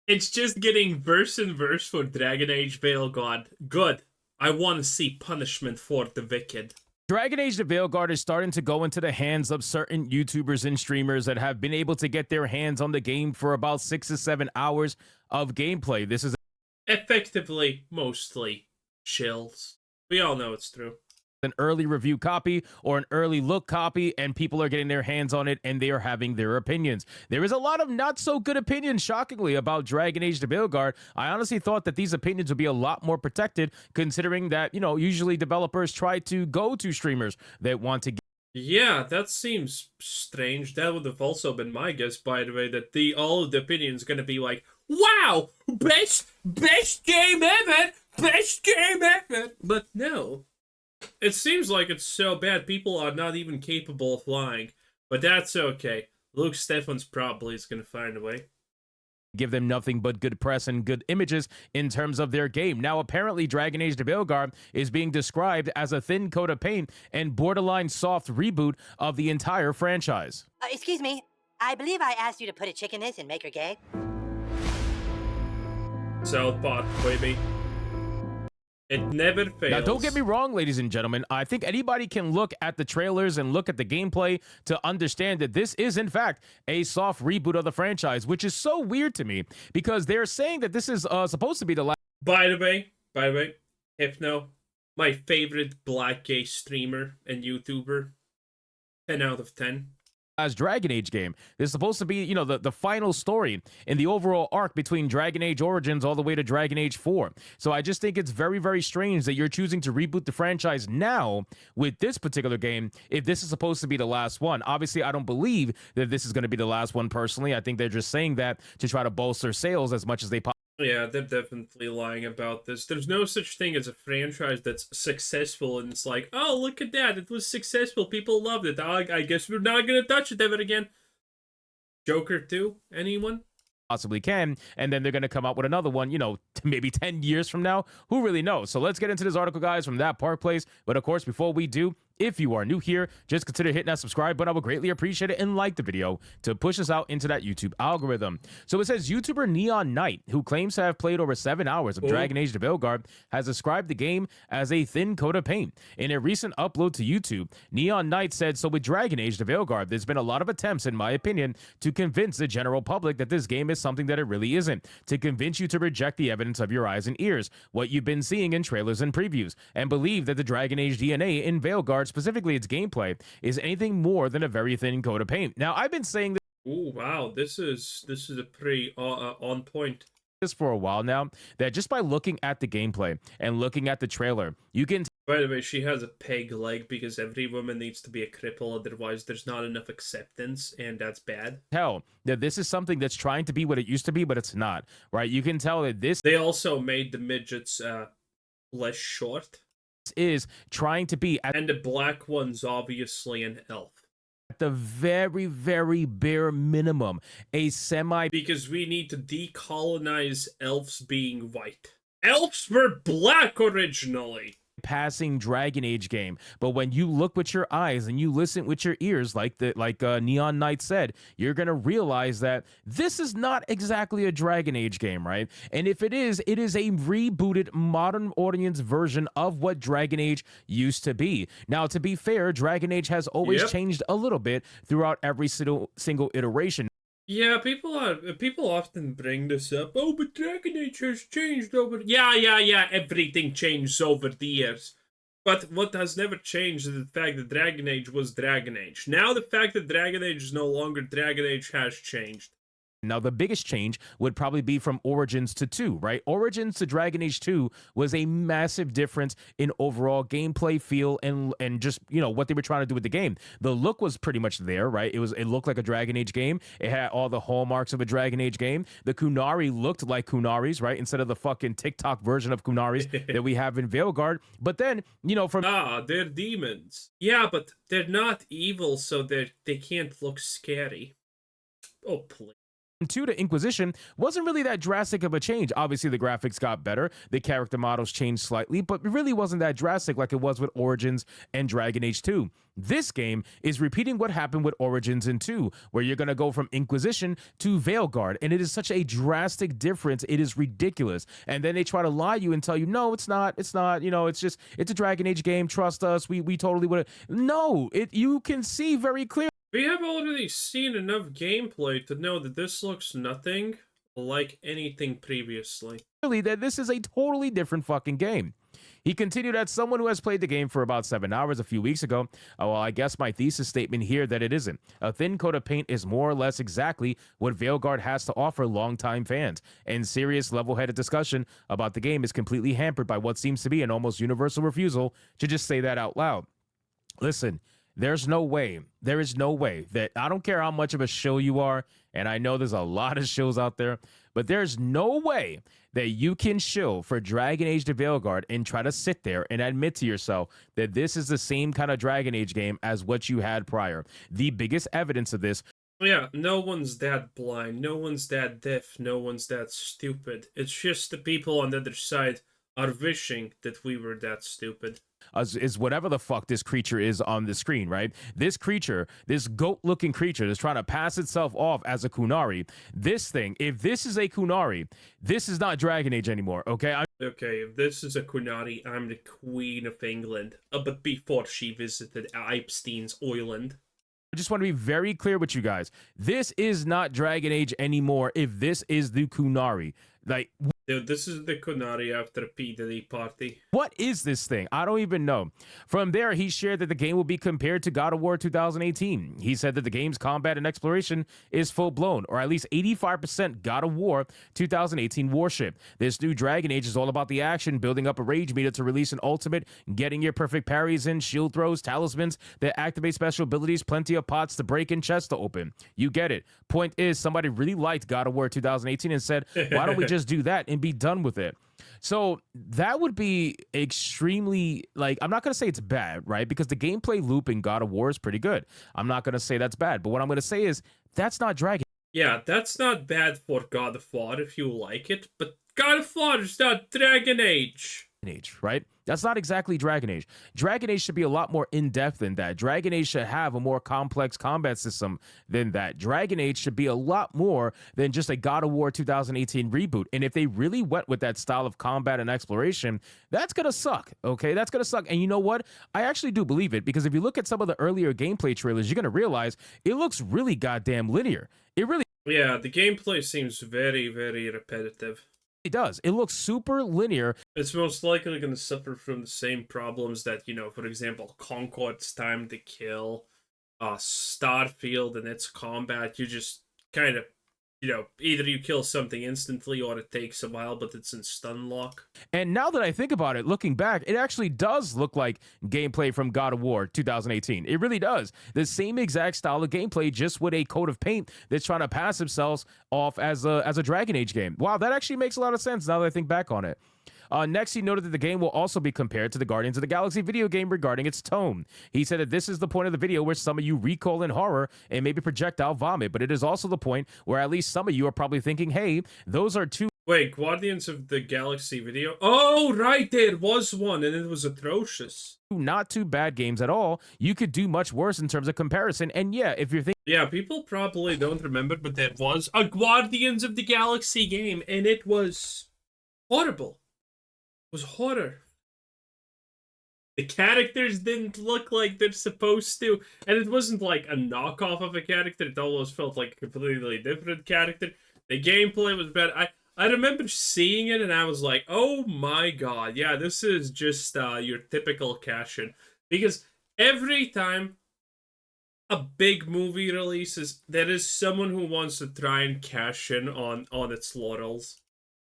It's just getting verse and verse for Dragon Age Veilguard. Good. I want to see punishment for the wicked. Dragon Age the Veilguard is starting to go into the hands of certain YouTubers and streamers that have been able to get their hands on the game for about 6 to 7 hours of gameplay. This is Effectively, mostly chills. We all know it's true. an early review copy or an early look copy, and people are getting their hands on it and they are having their opinions. There is a lot of not so good opinions, shockingly, about Dragon Age the Veilguard. I honestly thought that these opinions would be a lot more protected, considering that, you know, usually developers try to go to streamers that want to. Yeah, that seems strange. That would have also been my guess, by the way, that all of the opinions gonna be like, wow, best game ever, best game ever. But no. It seems like it's so bad people are not even capable of lying. But that's okay. Luke Stephens probably is going to find a way. Give them nothing but good press and good images in terms of their game. Now, apparently, Dragon Age the Veilguard is being described as a thin coat of paint and borderline soft reboot of the entire franchise. Excuse me, I believe I asked you to put a chick in this and make her gay. South Park, baby. It never fails. Now, don't get me wrong, ladies and gentlemen. I think anybody can look at the trailers and look at the gameplay to understand that this is, in fact, a soft reboot of the franchise, which is so weird to me because they're saying that this is supposed to be the last. By the way, Hypno, my favorite black gay streamer and YouTuber, 10 out of 10. As Dragon Age game. This is supposed to be, you know, the final story in the overall arc between Dragon Age Origins all the way to Dragon Age 4. So I just think it's very, very strange that you're choosing to reboot the franchise now with this particular game if this is supposed to be the last one. Obviously, I don't believe that this is going to be the last one personally. I think they're just saying that to try to bolster sales as much as they possibly. Yeah, they're definitely lying about this. There's no such thing as a franchise that's successful and it's like, oh, look at that. It was successful. People loved it. I guess we're not going to touch it ever again. Joker 2? Anyone? Possibly can, and then they're going to come out with another one, you know, maybe 10 years from now. Who really knows? So let's get into this article, guys, from That Park Place. But of course, before we do, if you are new here, just consider hitting that subscribe button. I would greatly appreciate it, and like the video to push us out into that YouTube algorithm. So it says YouTuber Neon Knight, who claims to have played over 7 hours of Dragon Age the Veilguard, has described the game as a thin coat of paint. In a recent upload to YouTube, Neon Knight said, so with Dragon Age the Veilguard, there's been a lot of attempts, in my opinion, to convince the general public that this game is something that it really isn't, to convince you to reject the evidence of your eyes and ears, what you've been seeing in trailers and previews, and believe that the Dragon Age DNA in Veilguard, specifically its gameplay, is anything more than a very thin coat of paint. Now, I've been saying this. Oh wow, this is a pretty on point. This for a while now, that just by looking at the gameplay and looking at the trailer, you can. By the way, she has a peg leg because every woman needs to be a cripple, otherwise there's not enough acceptance, and that's bad. Tell that this is something that's trying to be what it used to be, but it's not, right? You can tell that this. They also made the midgets less short. Is trying to be and the black one's obviously an elf. At the very, very bare minimum, a semi. Because we need to decolonize elves being white. Elves were black originally. Passing Dragon Age game, but when you look with your eyes and you listen with your ears, like Neon Knight said, you're gonna realize that this is not exactly a Dragon Age game, right? And if it is a rebooted modern audience version of what Dragon Age used to be. Now, to be fair, Dragon Age has always changed a little bit throughout every single iteration. Yeah, people often bring this up. Oh, but Dragon Age has changed over. Yeah. Everything changed over the years. But what has never changed is the fact that Dragon Age was Dragon Age. Now the fact that Dragon Age is no longer Dragon Age has changed. Now, the biggest change would probably be from Origins to 2, right? Origins to Dragon Age 2 was a massive difference in overall gameplay feel and just, you know, what they were trying to do with the game. The look was pretty much there, right? It looked like a Dragon Age game. It had all the hallmarks of a Dragon Age game. The Kunari looked like Kunaris, right? Instead of the fucking TikTok version of Kunaris that we have in Veilguard. But then, you know, they're demons. Yeah, but they're not evil, so they can't look scary. Oh, please. 2 to Inquisition wasn't really that drastic of a change. Obviously, the graphics got better, the character models changed slightly, but it really wasn't that drastic like it was with Origins and Dragon Age 2. This game is repeating what happened with Origins in 2, where you're going to go from Inquisition to Veilguard, and it is such a drastic difference. It is ridiculous. And then they try to lie you and tell you, no, it's not, you know, it's a Dragon Age game, trust us, we totally would. No, you can see very clearly. We have already seen enough gameplay to know that this looks nothing like anything previously. That this is a totally different fucking game. He continued, as someone who has played the game for about 7 hours a few weeks ago, well, I guess my thesis statement here that it isn't. A thin coat of paint is more or less exactly what Veilguard has to offer longtime fans, and serious level-headed discussion about the game is completely hampered by what seems to be an almost universal refusal to just say that out loud. Listen, there is no way that, I don't care how much of a show you are, and I know there's a lot of shows out there, but there's no way that you can shill for Dragon Age to Veilguard and try to sit there and admit to yourself that this is the same kind of Dragon Age game as what you had prior. The biggest evidence of this. Yeah, no one's that blind, no one's that deaf, no one's that stupid. It's just the people on the other side are wishing that we were that stupid. Is whatever the fuck this creature is on the screen, right? This creature, this goat-looking creature that's trying to pass itself off as a Kunari. This thing, if this is a Kunari, this is not Dragon Age anymore, okay? Okay, if this is a Kunari, I'm the Queen of England. But before she visited Epstein's Island. I just want to be very clear with you guys. This is not Dragon Age anymore if this is the Kunari. Like, dude, this is the Kunari after a P. Diddy party. What is this thing? I don't even know. From there, he shared that the game will be compared to God of War 2018. He said that the game's combat and exploration is full-blown, or at least 85% God of War 2018 warship. This new Dragon Age is all about the action, building up a rage meter to release an ultimate, getting your perfect parries in, shield throws, talismans that activate special abilities, plenty of pots to break and chests to open. You get it. Point is, somebody really liked God of War 2018 and said, why don't we just do that and be done with it? So that would be extremely, like, I'm not going to say it's bad, right? Because the gameplay loop in God of War is pretty good. I'm not going to say that's bad. But what I'm going to say is that's not Dragon. Yeah, that's not bad for God of War if you like it. But God of War is not Dragon Age. Right? That's not exactly Dragon Age. Dragon Age should be a lot more in-depth than that. Dragon Age should have a more complex combat system than that. Dragon Age should be a lot more than just a God of War 2018 reboot. And if they really went with that style of combat and exploration, that's going to suck, okay? That's going to suck. And you know what? I actually do believe it, because if you look at some of the earlier gameplay trailers, you're going to realize it looks really goddamn linear. It really... Yeah, the gameplay seems very, very repetitive. It does. It looks super linear. It's most likely going to suffer from the same problems that, you know, for example, Concord's time to kill, Starfield and its combat. You just kind of, you know, either you kill something instantly or it takes a while, but it's in stun lock. And now that I think about it, looking back, it actually does look like gameplay from God of War 2018. It really does. The same exact style of gameplay, just with a coat of paint that's trying to pass themselves off as a Dragon Age game. Wow, that actually makes a lot of sense now that I think back on it. Next, he noted that the game will also be compared to the Guardians of the Galaxy video game regarding its tone. He said that this is the point of the video where some of you recoil in horror and maybe projectile vomit, but it is also the point where at least some of you are probably thinking, hey, those are two... Wait, Guardians of the Galaxy video? Oh, right, there was one, and it was atrocious. Not too bad games at all. You could do much worse in terms of comparison, and yeah, if you're thinking... Yeah, people probably don't remember, but there was a Guardians of the Galaxy game, and it was horrible. Was horror. The characters didn't look like they're supposed to, and it wasn't like a knockoff of a character. It almost felt like a completely different character. The gameplay was bad. I remember seeing it and I was like, oh my god, yeah, this is just your typical cash-in. Because every time a big movie releases, there is someone who wants to try and cash in on its laurels.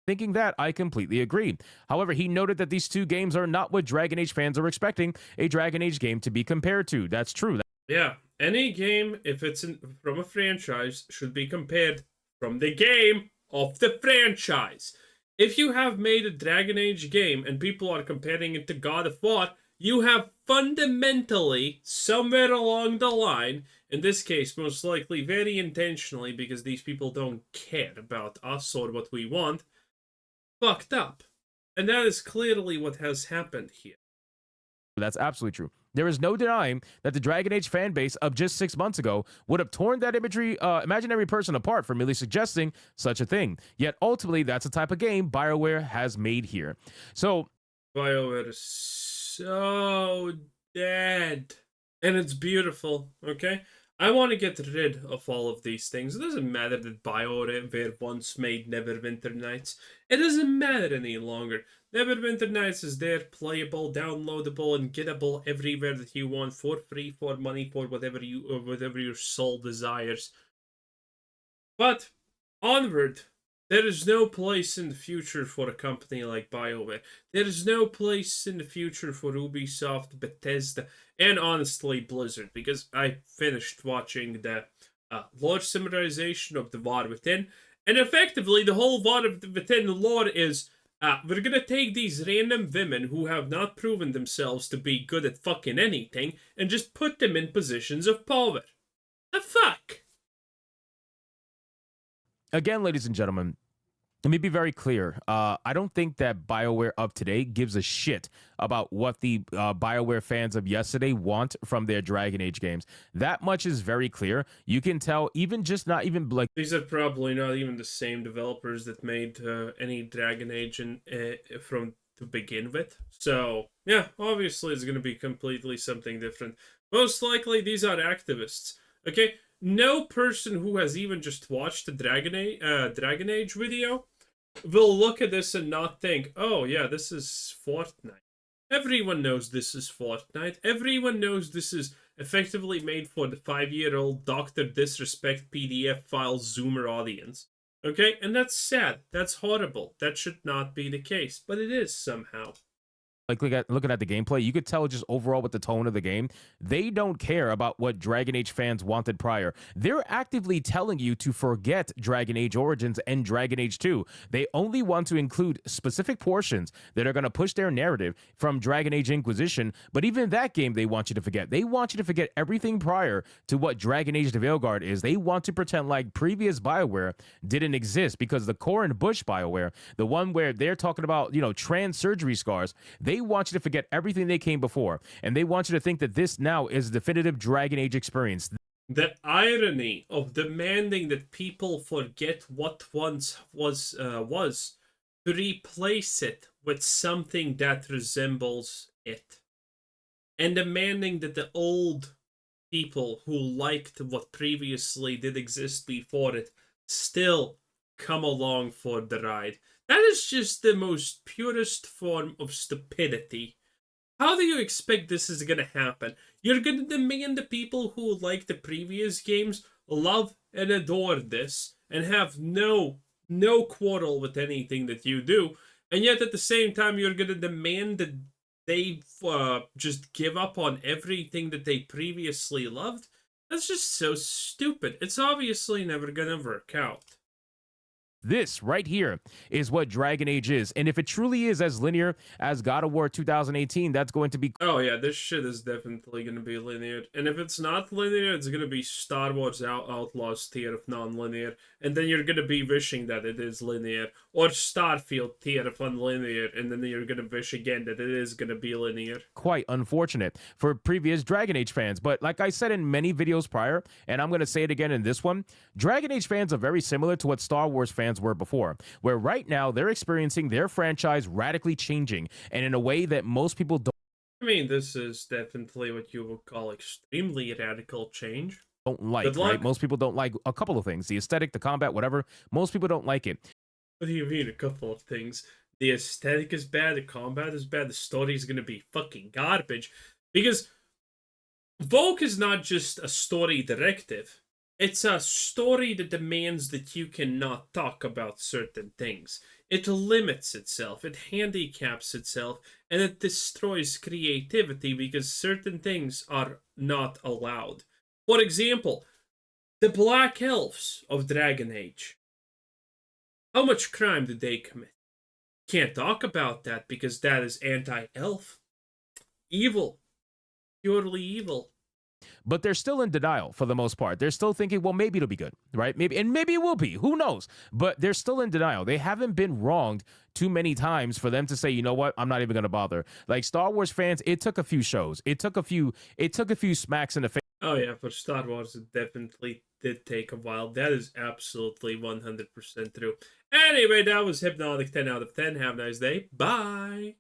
Thinking that, I completely agree. However, he noted that these two games are not what Dragon Age fans are expecting a Dragon Age game to be compared to. That's true. Yeah, any game, if it's from a franchise, should be compared from the game of the franchise. If you have made a Dragon Age game and people are comparing it to God of War, you have fundamentally, somewhere along the line, in this case, most likely very intentionally because these people don't care about us or what we want, fucked up. And that is clearly what has happened here. That's absolutely true. There is no denying that the Dragon Age fan base of just 6 months ago would have torn that imaginary person apart for merely suggesting such a thing. Yet ultimately, that's the type of game BioWare has made here. So, BioWare is so dead. And it's beautiful, okay? I want to get rid of all of these things. It doesn't matter that BioWare once made Neverwinter Nights. It doesn't matter any longer. Neverwinter Nights is there, playable, downloadable, and gettable everywhere that you want, for free, for money, for whatever your soul desires. But onward, there is no place in the future for a company like BioWare. There is no place in the future for Ubisoft, Bethesda, and honestly Blizzard, because I finished watching the lore summarization of the War Within, and effectively the whole War Within lore is we're gonna take these random women who have not proven themselves to be good at fucking anything and just put them in positions of power. The fuck? again, ladies and gentlemen, let me be very clear. I don't think that BioWare of today gives a shit about what the BioWare fans of yesterday want from their Dragon Age games. That much is very clear. You can tell, even just not even like These are probably not even the same developers that made any Dragon Age from to begin with. So yeah, obviously it's going to be completely something different. Most likely these are activists. Okay, no person who has even just watched the Dragon Age video will look at this and not think, oh yeah, this is Fortnite. Everyone knows this is Fortnite. Everyone knows this is effectively made for the 5-year-old Dr. Disrespect PDF file Zoomer audience. Okay? And that's sad. That's horrible. That should not be the case. But it is somehow. looking at the gameplay, you could tell just overall with the tone of the game, they don't care about what Dragon Age fans wanted prior. They're actively telling you to forget Dragon Age Origins and Dragon Age 2. They only want to include specific portions that are going to push their narrative from Dragon Age Inquisition, but even that game they want you to forget. They want you to forget everything prior to what Dragon Age the Veilguard is. They want to pretend like previous BioWare didn't exist, because the core and Bush BioWare, the one where they're talking about, trans surgery scars, they want you to forget everything they came before, and they want you to think that this now is a definitive Dragon Age experience. The irony of demanding that people forget what once was to replace it with something that resembles it, and demanding that the old people who liked what previously did exist before it still come along for the ride. That is just the most purest form of stupidity. How do you expect this is gonna happen? You're gonna demand the people who like the previous games love and adore this and have no quarrel with anything that you do, and yet at the same time you're gonna demand that they just give up on everything that they previously loved? That's just so stupid. It's obviously never gonna work out. This right here is what Dragon Age is. And if it truly is as linear as God of War 2018, that's going to be... Oh yeah, this shit is definitely going to be linear. And if it's not linear, it's going to be Star Wars Outlaws tier of non-linear. And then you're going to be wishing that it is linear. Or Starfield tier of unlinear. And then you're going to wish again that it is going to be linear. Quite unfortunate for previous Dragon Age fans. But like I said in many videos prior, and I'm going to say it again in this one, Dragon Age fans are very similar to what Star Wars fans were before, where right now they're experiencing their franchise radically changing, and in a way that most people don't. I mean, this is definitely what you would call extremely radical change. Don't like, right? Most people don't like a couple of things. The aesthetic, the combat, whatever. Most people don't like it. What do you mean, a couple of things? The aesthetic is bad, the combat is bad, the story is gonna be fucking garbage. Because Volk is not just a story directive. It's a story that demands that you cannot talk about certain things. It limits itself, it handicaps itself, and it destroys creativity because certain things are not allowed. For example, the Black Elves of Dragon Age. How much crime did they commit? Can't talk about that because that is anti-elf. Evil. Purely evil. but they're still in denial for the most part. They're still thinking, well, maybe it'll be good, right? Maybe it will be. Who knows? But they're still in denial. They haven't been wronged too many times for them to say, you know what, I'm not even gonna bother. Like Star Wars fans, it took a few shows. It took a few smacks in the face. Oh yeah, for Star Wars it definitely did take a while. That is absolutely 100% true. Anyway, that was Hypnotic 10 out of 10. Have a nice day. Bye!